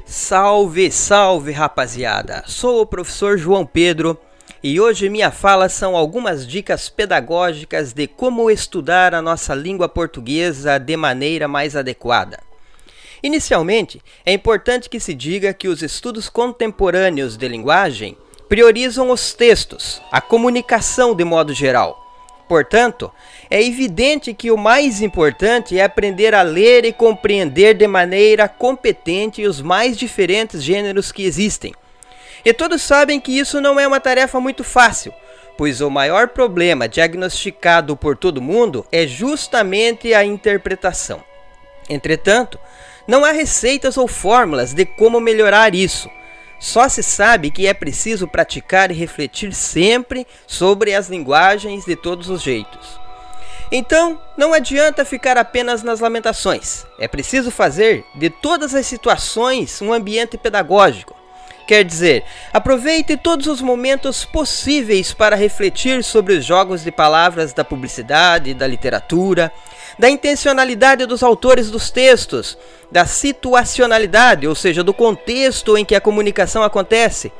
Salve, salve rapaziada! Sou o professor João Pedro e hoje minha fala são algumas dicas pedagógicas de como estudar a nossa língua portuguesa de maneira mais adequada. Inicialmente, é importante que se diga que os estudos contemporâneos de linguagem priorizam os textos, a comunicação de modo geral. Portanto, é evidente que o mais importante é aprender a ler e compreender de maneira competente os mais diferentes gêneros que existem. E todos sabem que isso não é uma tarefa muito fácil, pois o maior problema diagnosticado por todo mundo é justamente a interpretação. Entretanto, não há receitas ou fórmulas de como melhorar isso. Só se sabe que é preciso praticar e refletir sempre sobre as linguagens de todos os jeitos. Então, não adianta ficar apenas nas lamentações. É preciso fazer de todas as situações um ambiente pedagógico. Quer dizer, aproveite todos os momentos possíveis para refletir sobre os jogos de palavras da publicidade, da literatura, da intencionalidade dos autores dos textos, da situacionalidade, ou seja, do contexto em que a comunicação acontece.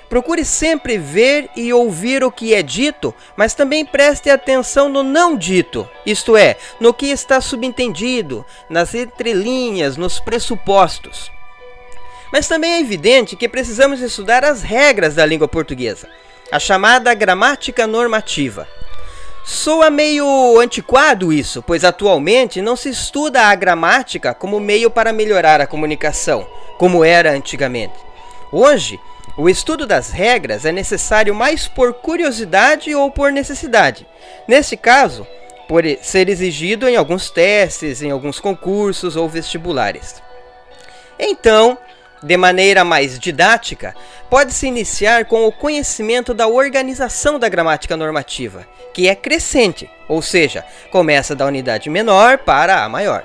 Procure sempre ver e ouvir o que é dito, mas também preste atenção no não dito, isto é, no que está subentendido, nas entrelinhas, nos pressupostos. Mas também é evidente que precisamos estudar as regras da língua portuguesa, a chamada gramática normativa. Soa meio antiquado isso, pois atualmente não se estuda a gramática como meio para melhorar a comunicação, como era antigamente. Hoje, o estudo das regras é necessário mais por curiosidade ou por necessidade. Neste caso, por ser exigido em alguns testes, em alguns concursos ou vestibulares. Então, de maneira mais didática, pode-se iniciar com o conhecimento da organização da gramática normativa, que é crescente, ou seja, começa da unidade menor para a maior.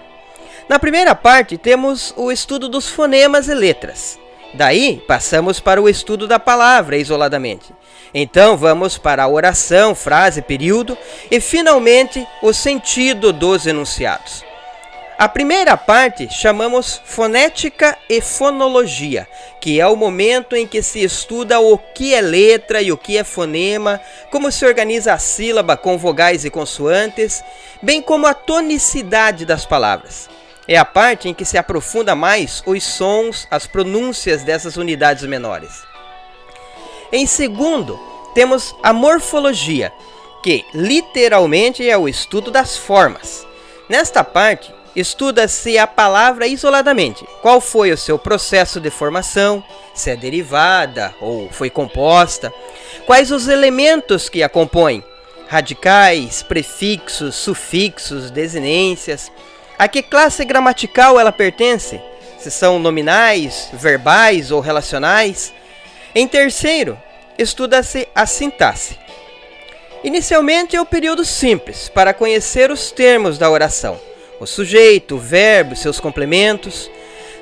Na primeira parte, temos o estudo dos fonemas e letras. Daí, passamos para o estudo da palavra isoladamente. Então, vamos para a oração, frase, período e, finalmente, o sentido dos enunciados. A primeira parte chamamos fonética e fonologia, que é o momento em que se estuda o que é letra e o que é fonema, como se organiza a sílaba com vogais e consoantes, bem como a tonicidade das palavras. É a parte em que se aprofunda mais os sons, as pronúncias dessas unidades menores. Em segundo, temos a morfologia, que literalmente é o estudo das formas. Nesta parte, estuda-se a palavra isoladamente. Qual foi o seu processo de formação, se é derivada ou foi composta, quais os elementos que a compõem, radicais, prefixos, sufixos, desinências, a que classe gramatical ela pertence, se são nominais, verbais ou relacionais. Em terceiro, estuda-se a sintaxe. Inicialmente é o período simples, para conhecer os termos da oração, o sujeito, o verbo, seus complementos.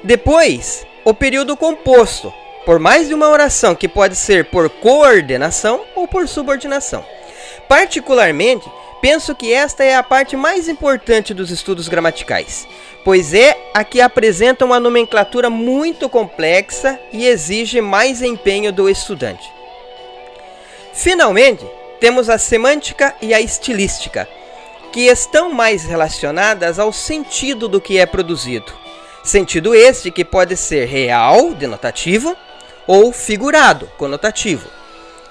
Depois, o período composto, por mais de uma oração que pode ser por coordenação ou por subordinação. Particularmente, penso que esta é a parte mais importante dos estudos gramaticais, pois é a que apresenta uma nomenclatura muito complexa e exige mais empenho do estudante. Finalmente, temos a semântica e a estilística, que estão mais relacionadas ao sentido do que é produzido. Sentido este que pode ser real, denotativo, ou figurado, conotativo.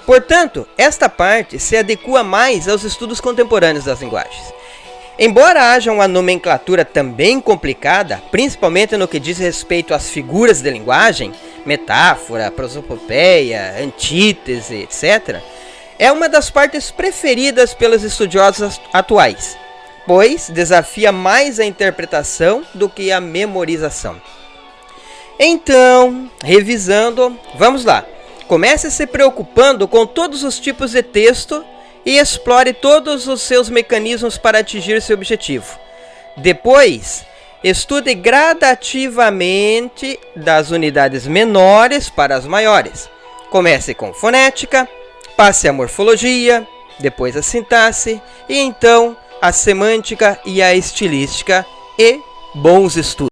Portanto, esta parte se adequa mais aos estudos contemporâneos das linguagens. Embora haja uma nomenclatura também complicada, principalmente no que diz respeito às figuras de linguagem, metáfora, prosopopeia, antítese, etc., é uma das partes preferidas pelos estudiosos atuais, pois desafia mais a interpretação do que a memorização. Então, revisando, vamos lá. Comece se preocupando com todos os tipos de texto e explore todos os seus mecanismos para atingir seu objetivo. Depois, estude gradativamente das unidades menores para as maiores. Comece com fonética, passe a morfologia, depois a sintaxe e então a semântica e a estilística e bons estudos.